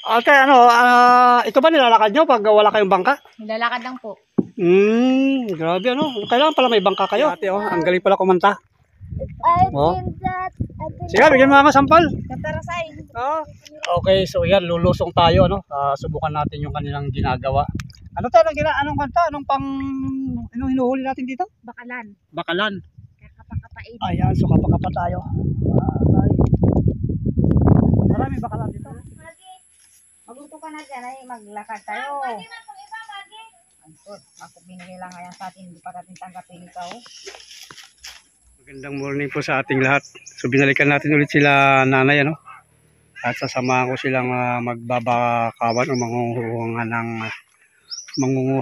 Ate, ano, ito ba nilalakad nyo pag wala kayong bangka? Nilalakad lang po. Grabe ano. Kailangan pala may bangka kayo. Ate, oh, ang galing pala kumanta. Oh. Sige, bigyan mo nga sampal. Katarasay. Oh. Okay, so yan, lulusong tayo, ano. Subukan natin yung kanilang ginagawa. Ano tayo, anong kanta? Anong hinuhuli natin dito? Bakalan. Bakalan. Kakapakapain. Ayan, so kapakapa tayo. Marami bakalan dito. Magluto ka na dyan ay maglakad tayo. Ako binili lang ngayon sa atin, hindi pa natin tanggapin ikaw. Magandang morning po sa ating lahat. So binalikan natin ulit sila nanay, ano? At sasamahan ko silang magbabakawan o mangunguha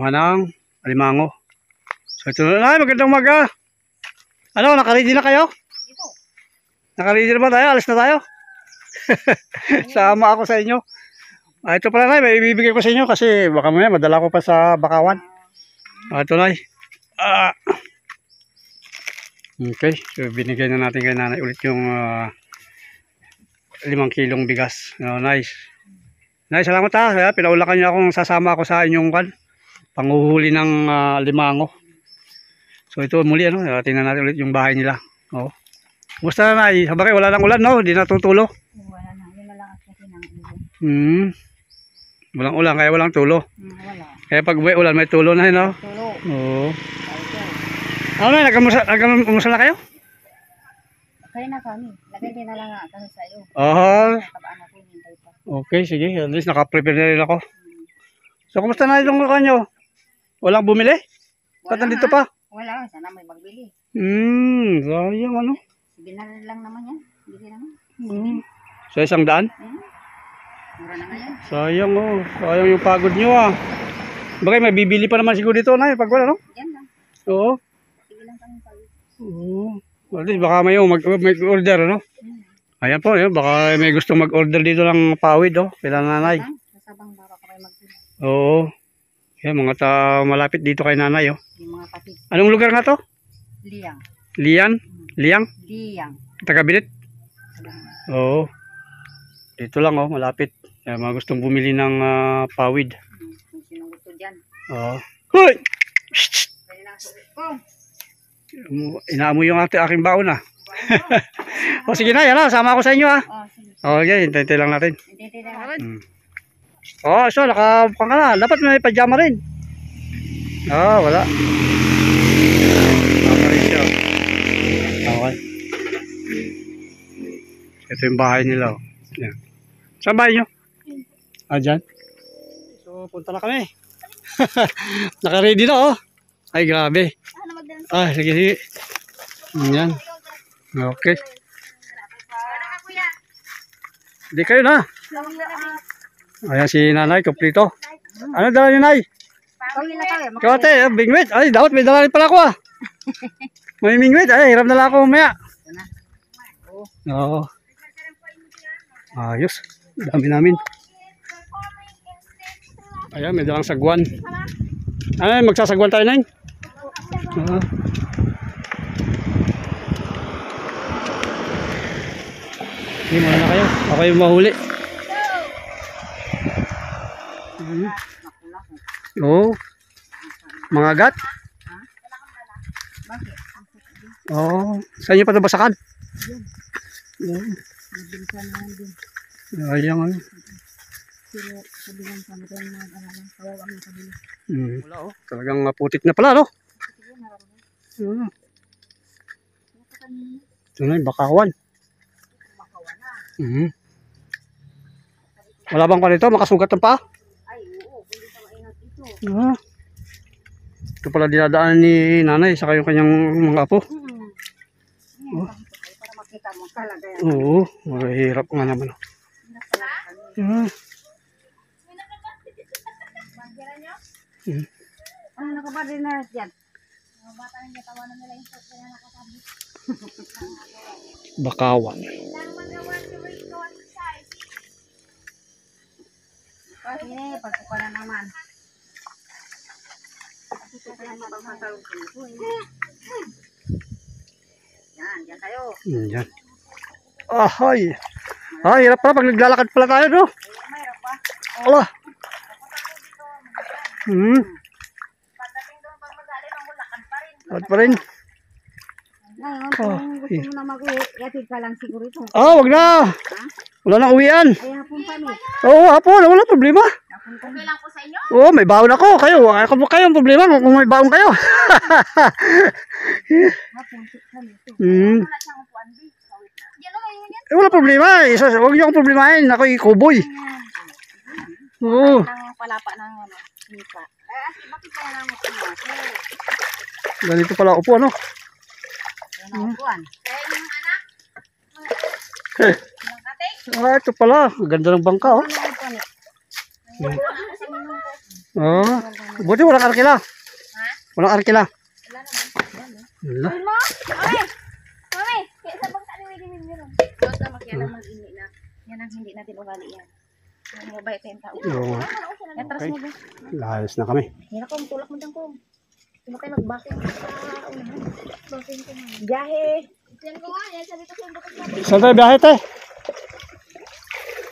ng alimango. So ito na, ay, magandang umaga. Ano, nakaready na kayo? Nakaready na ba tayo? Alis na tayo? Sama ako sa inyo. Ito pala na, may ibibigay ko sa inyo kasi baka mamaya madala ko pa sa bakawan. Ito na. Okay, so binigay na natin kay nanay ulit yung 5 kilong bigas. Nice. Nice, salamat ha. Pinaulakan niyo akong sasama ako sa inyong panguhuli ng limango. So ito muli, ano, tingnan natin ulit yung bahay nila. Oh. Kumusta na, nay? Sabagay, wala nang ulan, no? Hindi natutulo. Wala na, yun na lang at kasi ng ulan. Walang ulan, kaya walang tulo. Wala. Kaya pag may ulan, may tulo na, no? Tulo. Oo. Ano na, nagkamusta na kayo? Kaya na kami. Lagay din na lang kami sa iyo. Tabaan ako, hintay pa. Okay, sige. At least nakaprepare na rin ako. So, kumusta na itong lukan nyo? Walang bumili? Ba't nandito pa? Wala, sana may magbili. Sayang ano? Binaril lang naman yan. Bili naman. Sa 100? Mura na ngayon. Sayang oh. Sayang yung pagod nyo ah. Bagay, may bibili pa naman siguro dito na pag wala, no? Yan lang. Oo. Sige lang kami pag. Oo. At least baka may mag-order, ano? Ayan po, yun. Baka may gustong mag-order dito ng pawid, oh. Kailan nanay. Nasabang baka ka may magbili. Oo. Yan, malapit dito kay nanay, oh. Yung mga kapit. Anong lugar nga to? Liyang. Lian? Liang? Liyang. Taga-Binit? Oo. Dito lang, oh. Malapit. Yan, mga gustong bumili ng pawid. Kung sinong gusto dyan. Oo. Hoy! Pwede na ako. Inaamoy yung aking baon, ah. O, sige na, yan na. Sama ako sa inyo, ah. Sige. Okay, hintay lang natin. Hintay na natin. So, nakabukang ka na. Dapat may pajama rin. Wala. Okay siya. Okay. Ito yung bahay nila, oh. Yan. Saan bahay nyo? Dyan. So, punta na kami. Naka-ready na, oh. Ay, grabe. Sige, sige. Yan. Okay. Hindi kayo na. Ayan si nanay, kumplito. Ano dala ni nay? Ikaw ate, bingwit. Ay, dapat may dala rin pala ako ah. May bingwit. Ay, hirap na lang ako mamaya. Oo. Ayos. Dami namin. Ayan, may dalang sagwan. Ay, magsasagwan tayo nay. Hindi, muna na kayo. Ako yung mahuli. Oo. Mga gat? Oo. Saan nyo pa ito basakan? Ayang ano. Wala oh. Talagang putik na pala, no? Ito na yung bakawan. Wala bang pa nito? Makasugat ng paa? Ay, oo. Hindi pa maingat ito. Ito pala dinadaan ni nanay sa kayong kanyang mga apo. Para makita mo talaga yan. Oo. Mahirap nga naman. Ano nakabali na dyan? Mga bata nang natawanan nila yung shot kaya nakasabit. Bakawan. Sige, pagkuka na naman. Pagkuka na mapagmatalong ko. Yan, yan tayo. Yan. Ay, hirap pala pag naglalakad pala tayo, no? Mahirap ba? Allah. Hmm. Pagdating doon, pag magaling, ang lakad pa rin. At pa rin. Ngayon, kung gusto mo na mag-uwi, yatid ka lang siguro ito. Wag na. Wala nang uwian. Ay, hapon pa ni. Oo, hapon. Wala problema. Okay lang po sa inyo? Oo, may baon ako. Kayo ang problema kung may baon kayo. Hapon, kami ito. Hmm. Wala siyang upuan, di. Yan o, ngayon yan. Wala problema. Huwag niyo akong problemahin. Ako'y kuboy. Oo. Ang palapa ng ano, nipa. Bakit kaya lang upuan? Ganito pala upo, ano? Yan ang upuan. Kaya yung anak, Eh, ng kating, ito pala. Ganda ng bangka, oh. ano ang upuan eh? Ang upuan ako sa minong ko. Oo. Buti walang arkila. Ha? Walang arkila. Wala naman. Wala. Ay mo? Mami! Mami! Kaya sa bangka ni Willie meron. Huwag na makialam mag-ini na. Yan ang hindi natin ugali yan. Yung mabait na yung tao. Oo. Atras Okay. mo ba? Layas na kami. Yan ako, tulak mo dyan ko. Hindi mo tayo mag-baking sa unahan. Baking ko man. Biyahe! Yan ko nga, yan sabi ko sa bukas natin. Saan tayo biyahe, te?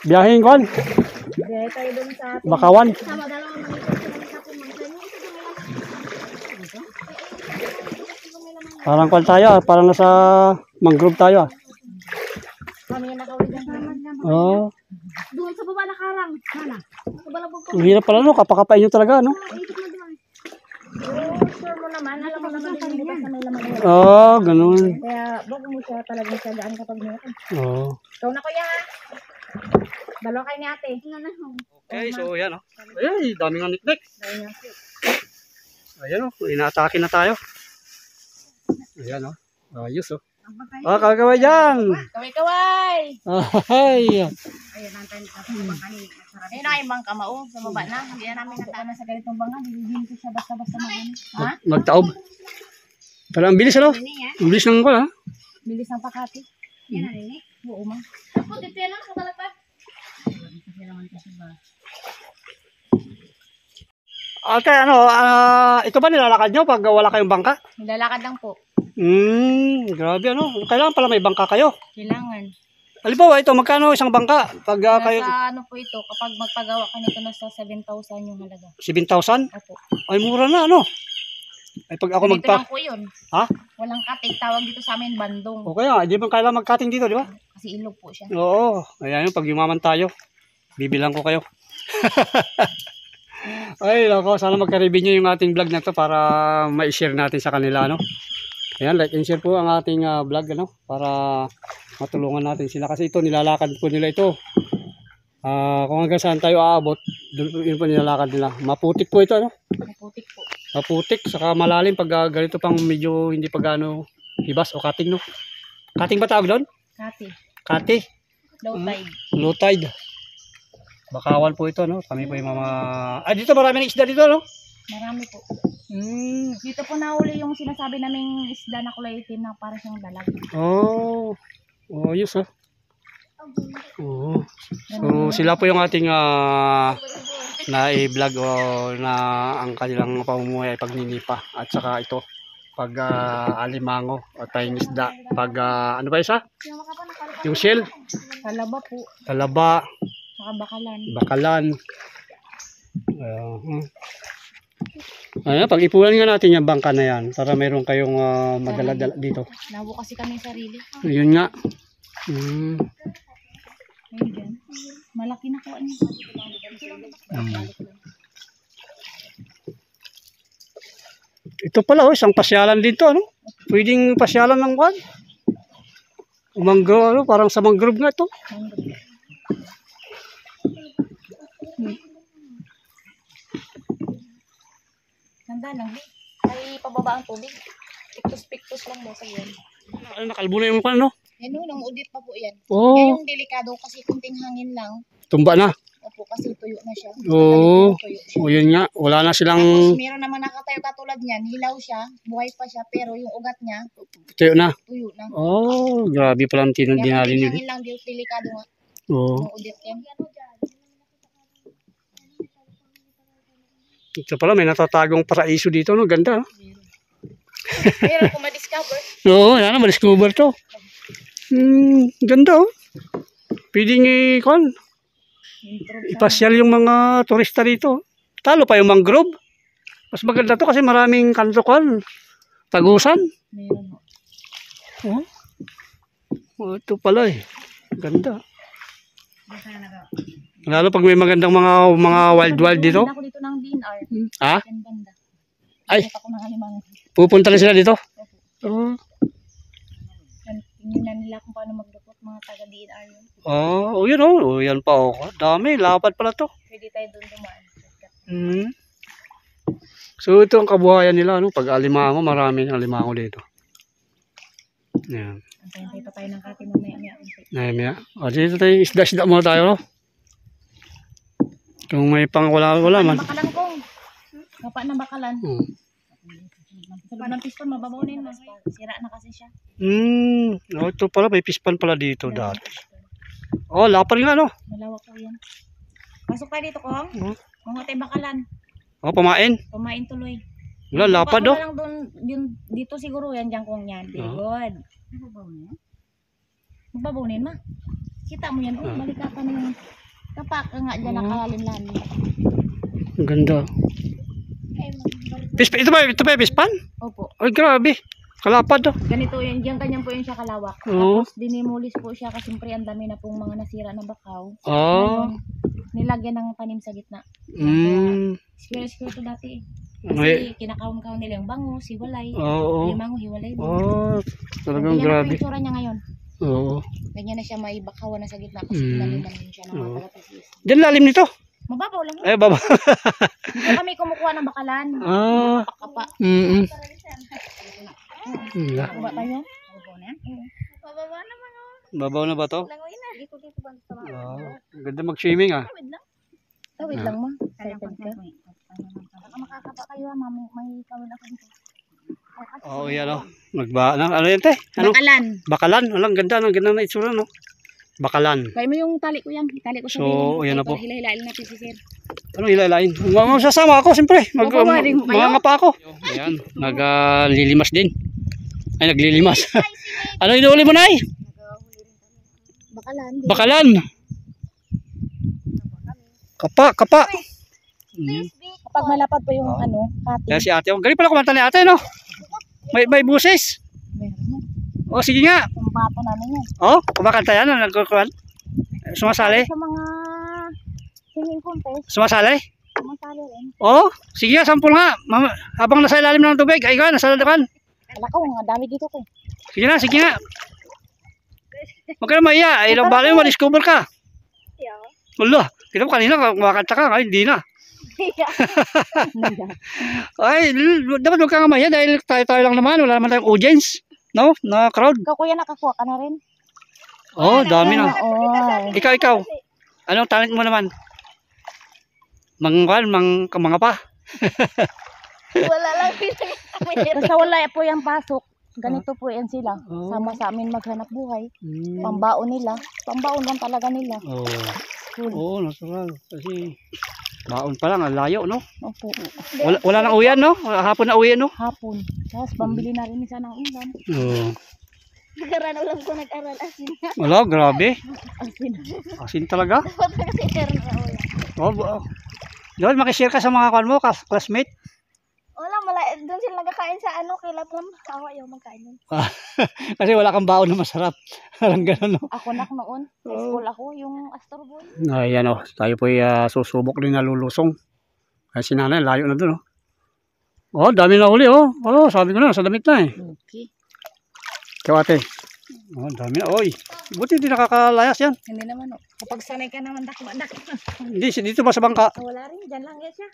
Biyaheng kon? Biyahe tayo dun sa atin. Bakawan. Sama dalawang manito sila ng kapon man. Sa inyo, ito gumilang. Dito? Parang kon tayo, parang nasa mangrove tayo. Kami yung nakawin dyan. Oo. Doon sa baba nakarang. Mana? Sa balabog ko. Ang hirap pala, no? Kapakapain nyo talaga, no? Ikot na doon. Sure mo naman. Alam mo naman din bukas na may laman ngayon. Oo, ganun. Kaya bago mo siya talagang sagaan kapag meron. Oo. Ikaw na kuya ha. Dalawa kayo ni ate. Okay, so yan, oh. Ay, daming nga niknik. Dahil niya po. Ayan, oh. Inaatake na tayo. Ayan, oh. Ayos, oh. Kagaway dyan. Kaway-kaway! Ay. Ayun, nantayin ka sa bangka ni. Ayun na yung bangka mao. Sa baba na. Hindi na namin nataan sa ganitong bangka. Hindi ko siya basta-basta mag-ano. Ha? Magtaob. Pero ang bilis, ano? Hindi yan. Ang bilis ng ko, ha? Bilis ng pakati. Yan na rin eh. Oo ma. Ako, dito yan lang sa balagpag. Kasi naman kasi ba. Okay, ano, ito ba nilalakad nyo pag wala kayong bangka? Nilalakad lang po. Grabe, ano. Kailangan pala may bangka kayo. Kailangan. Halimbawa, ito, magkano isang bangka? Pag kayo, Nasa ano po ito, kapag magpagawa ka nito, nasa 7,000 yung halaga. 7,000? Opo. Ay, mura na, ano? Ay, pag ako Dito lang po yun. Ha? Walang katig. Tawag dito sa amin, bandong. Okay, di ba kailangan magkating dito, di ba? Kasi ilog po siya. Oo. Ayan yun, pag yumaman tayo, bibilang ko kayo. Ay, loko, sana magka-revenue yung ating vlog na to para ma-share natin sa kanila, no? Ayan, like and share po ang ating vlog, ano? Para matulungan natin sila. Kasi ito, nilalakad po nila ito. Kung hanggang saan tayo aabot, yun po nilalakad nila. Maputik po ito, ano? Maputik po. Maputik, saka malalim pag ganito pang medyo hindi pa gaano hibas o cutting, no? Cutting ba tawag doon? Kati. Cutting. Low tide. Low tide. Bakawan po ito, no? Kami po yung mga... dito marami ng isda dito, no? Marami po. Dito po nahuli yung sinasabi naming isda na kulay itim na parang siyang dalag. Oh. Oh, yes, oh. Oh. So, sila po yung ating na-vlog o na ang kanilang pamumuhay ay pagninipah. At saka ito, pag alimango o tayong isda. Pag, ano ba isa? Yung shell. Talaba po. Talaba. Saka bakalan. Bakalan. Ayan, pag-ipunan nga natin yung bangka na yan para mayroon kayong madala-dala dito. Nabu kasi kami sarili. Yun nga. Ayun dyan. Malaki na ko. Ito pala, isang pasyalan dito, ano? Pwedeng pasyalan ng kwan. Mangrove, ano? Parang sa mangrove nga ito. Nanda lang. May pababa ang tubig. Piktus-piktus lang mo sa yan. Ano, nakalbo na yung kwan, ano? Yan o, nang udit pa po yan. Oo. Yan yung delikado kasi kunting hangin lang. Tumba na. Opo, kasi tuyo na siya. Oo. Tuyo siya. O yun nga, wala na silang Tapos meron naman nakatayo katulad niyan, hilaw siya, buhay pa siya, pero yung ugat niya, tayo na. tuyo na. Oh, grabe pala ang Kaya dinalin kunting yun. hangin lang, delikado nga. Oo. Yung udit yan. Ito pala, may natatagong paraiso dito, no? Ganda, no? Pero kung ma-discover, Oo, yan na, ma-discover to. Ganda, oh. Pwedeng i-kon. ipasyal yung mga turista dito. Talo pa yung mangrove. Mas maganda to kasi maraming kantukan, tagusan. Meron ho. Oh. Oh, ito pala eh. Ganda. Lalo pag may magandang mga wild dito. Ako dito ng DNR. Ha? Yan banda. Ay, Ako ng Alimango. pupunta na sila dito. Oh. Tingnan nila kung paano magdukot mga taga DNR yun. Oh, yun oh. Yan pa oh. Dami, lapad pala to. Pwede tayo doon dumaan. Mm. So ito ang kabuhayan nila no, pag alimango, marami ng alimango dito. Yan. Antay pa tayo ng kati mamaya-maya. Maya. O dito tayo, isda-isda muna tayo no. Kung may pang wala man. Bakalan kong. Kapa ng bakalan. Sabi ng piston, mababonin mo. Sira na kasi siya. Oh, ito pala, may pispan pala dito dati. Oh, lapad nga no. Malawak po yan. Pasok tayo dito, Kong. Mga tayo bakalan. Oh, pamain. Kumain tuloy. Wala, lapad Baka oh. lang doon, dito siguro yan, dyan Kong yan. Good. Mababonin ma. Kita mo yan. Oh, balikatan mo yung kapak nga dyan nakalalim-lalim. Ang ganda. Ito ba yung pispan? Opo. Ay, grabe. Kalapad oh. Ganito yan, diyan kanyang po yun siya kalawak. Oo. Tapos dinimulis po siya kasi siyempre ang dami na pong mga nasira na bakaw. Oh. Ngayon, nilagyan ng tanim sa gitna. Square to dati eh. Kasi kinakaon-kaon nila yung bangus, hiwalay. Oo. Yung mango, hiwalay. Oh, talagang Ganyan na po grabe. yung tsura niya ngayon. Oo. Ganyan na siya, may bakawan na sa gitna kasi pinaliman din siya ng mga taga-tisis. Diyan lalim nito. Mababaw lang yun. Eh, baba. Dito kami kumukuha ng bakalan. Pakapa. Kuha tayo. Bababa naman o. Babaw na ba to? Langoy na. Dito ba? Ang ganda mag-swimming ah. Wait lang mo. Excited ka? Baka makakapa kayo ha, may kawin ako dito. Oo, yan o. Ano yan te? Ano? Bakalan. Bakalan. Ang ganda na itsura no. Bakalan. Kaya mo yung tali ko yan. Tali ko sa So, yan na po. Hila-hilain natin si sir. Anong hilalain? Sasama ako siyempre. Kukuwaring mo kayo? Mga pa ako. Ayan. Naglilimas din. Ay, naglilimas. Ano inuuli mo, Nay? Bakalan. Bakalan. Kapa. Kapag malapad pa yung kati. Kaya si ate. Galing pala kumanta ni ate, no? May buses. Meron. O, sige nga. Yung bato namin yan. O, kumakanta yan. Nagkukuhan. Sumasali. Sa mga singing contest, Sumasali. sumasali rin. O, sige nga. Sampul nga. Habang nasa ilalim ng tubig. Ay ka, nasa ladukan. Wala ko, ang dami dito ko. Sige nga. Huwag ka na maiya. Ay, ilang bala yung ma-discover ka. Wala. Kita mo kanina, kumakanta ka. Ay, hindi na. Ay, dapat huwag ka nga maiya dahil tayo lang naman. Wala naman tayong audience. No? Na crowd. Ikaw kuya, nakakuha ka na rin. Oh, dami na. Oo. Ikaw. Anong talent mo naman? Mga pa. Wala lang basta wala po yung pasok. Ganito po yan sila. Oh. Sama sa amin maghanap buhay. Pambaon nila. Pambaon lang talaga nila. Oh. Cool. Oo, natural. Kasi baon pa lang, ang layo, no? Opo. Wala nang uwian, no? Hapon na uwian, no? Hapon. Tapos pambili na rin isa ng ulam. Oo. Nag-aral ulam ko, nag-aral asin. Wala, grabe. Asin. Asin talaga. Dapat kasi share na ulam. Oh, Joel, makishare ka sa mga classmate. Wala, doon sila nagkakain sa kilap lang. Kawa yung magkain nun. Kasi wala kang baon na masarap. Parang gano'n, no? Ako noon. Sa school ako, yung Astor Boy. Ayan, oh. Tayo po susubok din na lulusong. Kaya si nanay, layo na doon, oh. Oh, dami na uli, oh. Oh, sabi ko na, sa damit na, eh. Okay. Ikaw, ate. Oh, dami na, oy. Buti hindi nakakalayas yan. Hindi naman, kapag sanay ka naman, dak. Hindi, dito ba sa bangka? Wala rin, dyan lang yan siya.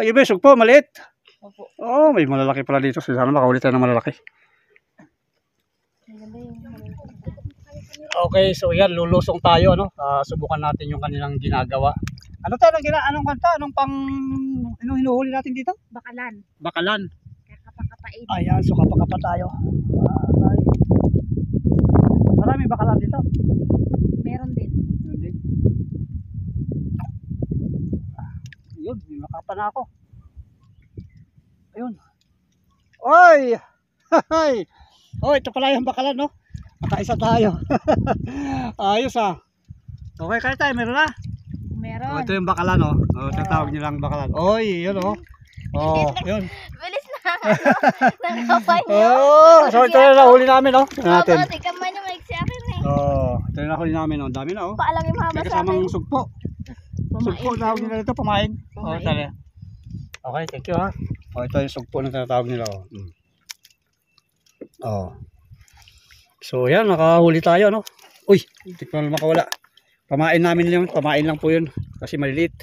Iba, sugpo, maliit. Opo. Oh, may malalaki pala dito. Sana makaulit tayo ng malalaki. Okay, so yan, lulusong tayo, ano? Subukan natin yung kanilang ginagawa. Ano tayo, anong kanta? Anong hinuhuli natin dito? Bakalan. Bakalan. Kakapakapain. Ayan, so kapakapa tayo. Ay. Marami bakalan dito. Meron din. Yun, may makapa na ako. Ayun. Oy! Hay! Oh, ito pala yung bakalan, no? Makaisa tayo. Ayos ah. Okay, kaya tayo, meron na. Oh, ito yung bakalan, oh. Oh, tatawag nilang bakalan. Oy, yun, oh. Oh, yun. Bilis na. Nakapay niyo. Oh, so ito na nahuli namin, oh. Ito natin. Oo, tika man yung mic sa akin eh. Oh, ito na nahuli namin, oh. Dami na, oh. Paalang yung haba May sa akin. kasamang sugpo. Sugpo, tawag nila ito, pamain. Oh, tali. Okay, thank you, ha. Oh, ito yung sugpo na tinatawag nila, oh. Oh. So, yan, nakahuli tayo, no? Uy, hindi ko na makawala. Pamain namin yun, pamain lang po yun. Kasi maliliit.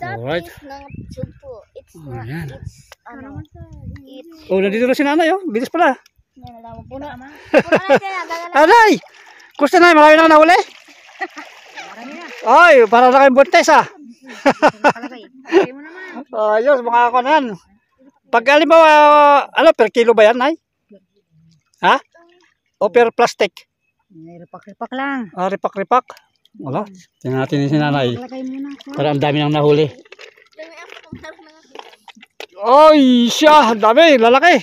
That Alright. is not sugpo. It's not. Ayan. It's ano. It's. Oh, nandito na si nanay, oh. Bilis pala. Yan, alam mo. Puno na siya. Gagala. Nanay! Gusto na, marami na nahuli. Ay, para na kayong buntes, ah. Ayos, mga kanan. Pag halimbawa, ano, per kilo ba yan, nay? Ha? O per plastic? Ripak-ripak lang. Ah, ripak-ripak. Wala. Tingnan natin yung sinanay. Lagay muna. Para ang dami nang nahuli. Dami ako kung meron na nga. Ay, siya. Dami. Lalaki.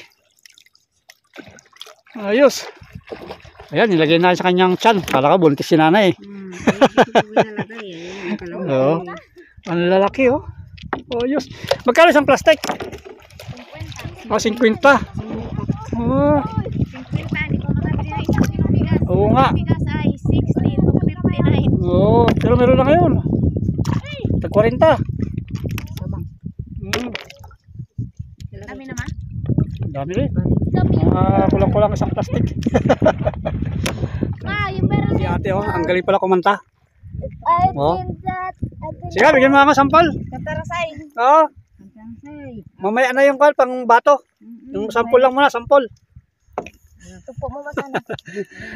Ayos. Ayan, nilagay na sa kanyang tiyan. Kala ka buntis si nanay. Oo. Ang lalaki, oh. Ayos. Magkano isang plastic? 50. Oh, 50. Oh. 50, hindi ko makabili na isang kilo bigas. Oo nga. Bigas ay 60 to 59. Oo, pero meron na ngayon. Tag 40. Dami naman. Dami rin. Dami. Kulang-kulang isang plastic. Yung meron Si ate, oh, ang galing pala kumanta. I Oh. think that. Sige, bigyan mo nga sampal. Katarasay. Oo. Mamaya na yung call pang bato. Yung sampol lang muna, sampol. Tupo mo ba sana?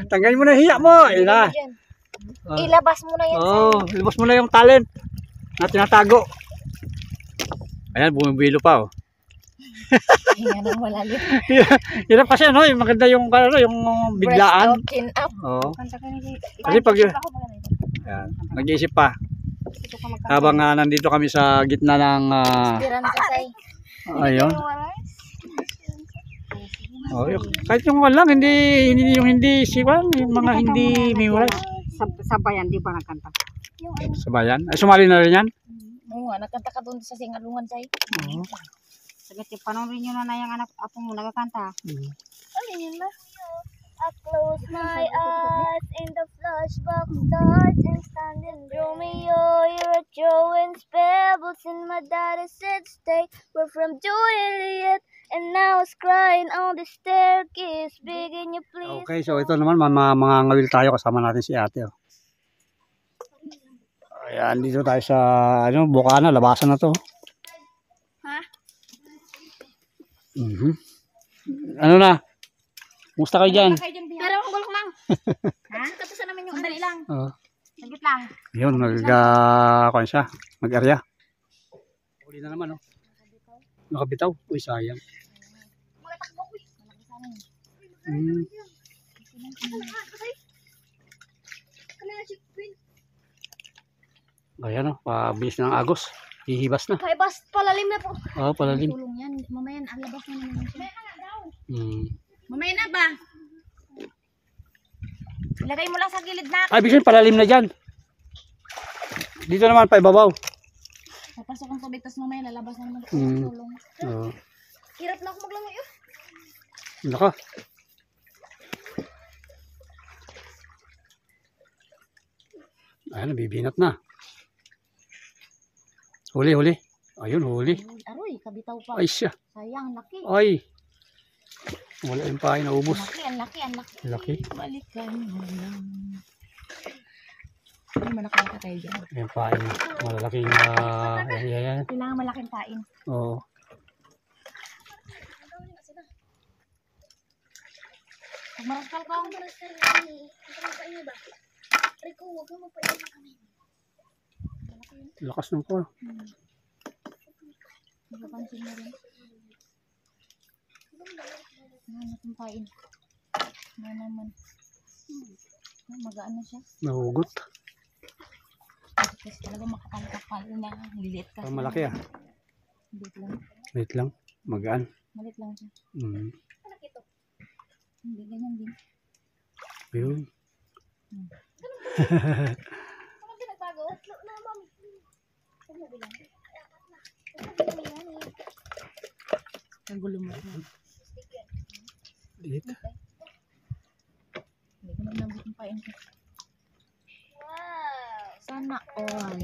Tanggalin mo na yung hiya mo. Ayun na. Ilabas mo na yan. Oo, ilabas mo na yung talent na tinatago. Ayan, bumibilo pa, oh. Yan ang malalim. Hirap kasi, ano, yung maganda yung, ano, yung biglaan. Breast chin up. Oo. Kasi pag, ayan, nag-iisip pa. Habang nandito kami sa gitna ng, Tira na kasay. ayun. Oh, kahit yung lang, hindi yung hindi siwan, yung mga hindi memorize. Sabayan, di ba nagkanta? Sa bayan. Ay, sumali na rin yan? Oo nga, nagkanta ka doon sa Singalungan say. Oo. Sagat yung panoorin nyo na yung anak apo mo nagkakanta. Ano yun ba? I close my eyes in the flashback starts and standing Romeo, you're throwing pebbles in my daddy said stay. We're from Juliet and now it's crying on the staircase, begging you please. Okay, so ito naman, mga ngawil tayo, kasama natin si ate. Oh. Ayan, dito tayo sa, ano, Bukana, labasan na to. Ha? Ano na? Kumusta kayo dyan? Pero ang gulok mang. Ha? Katasan namin yung andali lang. Oo. Saglit lang. Yun, kuwan siya, mag-area. Uli na naman, oh. Nakabitaw. Uy, sayang. Mga takbo ko. Ayan, oh, pabilis ng agos. Hihibas na. Kaya bas palalim na po. Oo, palalim. Tulong yan. Mamaya na, alabas na naman siya. Mamaya na daw. Mamaya na ba? Ilagay mo lang sa gilid na. Ay, bigyan palalim na dyan. Dito naman, pa ibabaw. Papasok ang tubig, tapos mamaya lalabas na naman. Tulong. Oo. Hirap na ako maglangoy. Naka. Ayan, nabibinat na. Huli, huli. Ayun, huli. Aroy, kabitaw pa. Ay, siya. Sayang, laki. Ay. Wala yung pahay, naubos. Laki, ang laki, ang laki. Laki. Balikan mo lang. Ay, malaki ka tayo dyan. Yung pahay. Malalaking, ayan. Kailangan malaking kain. Oo. Pag maraskal ka, ang maraskal kami. Ang ba? Rico, huwag mo magpainom kami. Lakas ng ko. Nakapansin mo rin. Nangat ang kain. Na naman. Magaan na siya. Nahugot. Kasi talaga makapal-kapal na. Lilit kasi. Parang malaki, ah. Lilit lang. Wait lang. Magaan. Malit lang siya. Anak ito. Hindi, ganyan din. Yun. Ano din nagbago? Na, mami. Ang gulo mo. Dito. Hindi ko nabot yung pain ko. Wow. Sana all.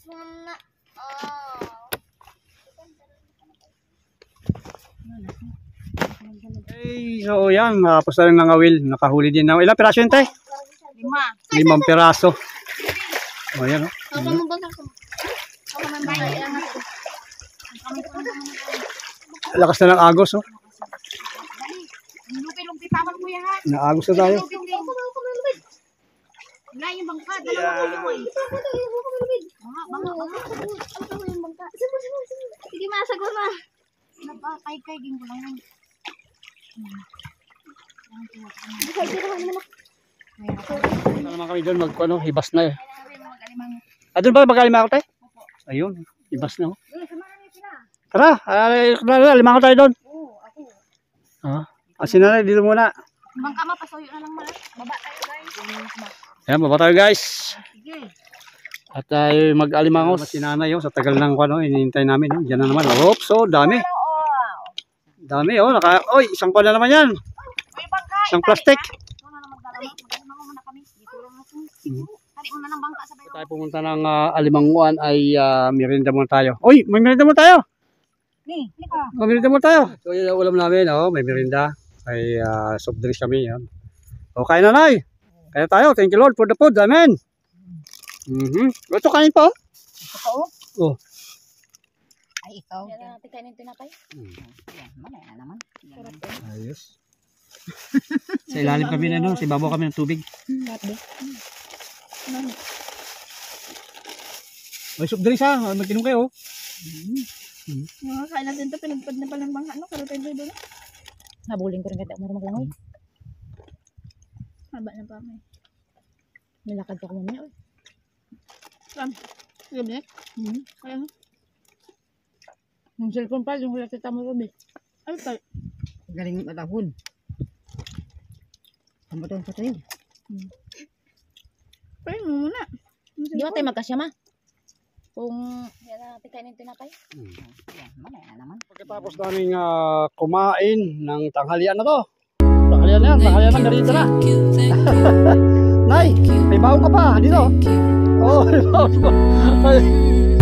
Sana all. Okay, so yan, tapos na rin nangawil. Nakahuli din na. Ilang piraso yun, tay? 5. 5 piraso. O, yan, o. Ako mo ba ako? Ako man ba? Lakas na ng agos, o. Lupi-lupi paman ko yan. Naagos na tayo. Wala yung bangka. Dalawa ko yung Sige, masagot na. Napakay-kay-ging ko lang yun. Wala naman kami doon, hibas na eh. Doon ba mag-alima ako tayo? Ayun, hibas na, o. Tara, alima ko tayo doon. Asin na dito muna. Bangka mapasuyo na lang mala. Baba tayo guys. Ayan, baba tayo guys. Sige. At tayo mag-alimangos. Si nanay, sa tagal ng hinihintay namin. Diyan na naman. Oops, so dami. Dami, oy, isang pa na naman yan. May bangka. Isang plastic. Ito na naman magdala muna kami. Dito lang ako. Tari mo na ng bangka sa bayo. Tayo pumunta ng alimanguan ay merienda muna tayo. Oy, may merienda muna tayo. Ni, ka. May merienda muna tayo. So yun ang ulam namin, may merienda. Ay soft drinks kami. Yan. O, kain na nay. Kaya tayo. Thank you Lord for the food. Amen. Ito kain pa. Ito pa oh. Oh. Ay, ikaw. Yan natin kainin tinapay. Yan, mamaya na naman. Ayos. Sa ilalim kami na si babaw kami ng tubig. May soft drinks ha. Magkinom kayo. Kain natin ito. Pinagpad na palang bangka. Karo tayo doon. Nabuling ko rin kaya mo maglangoy. Haba na pa may. Nilakad ko mamaya. Gabi? Kaya mo? Yung cellphone pa, yung kita mo gabi. Ay, tayo. Galing matahon. Kamuton pa tayo. Pwede mo muna. Di ba tayo magkasya ma? Kung Yan natin kainin tinapay. yan, mamaya na naman. Pagkatapos namin kumain ng tanghalian na to. Tanghalian na yan. Tanghalian na narito na. Nay, may baon ka pa. Dito. Oh, may baon pa.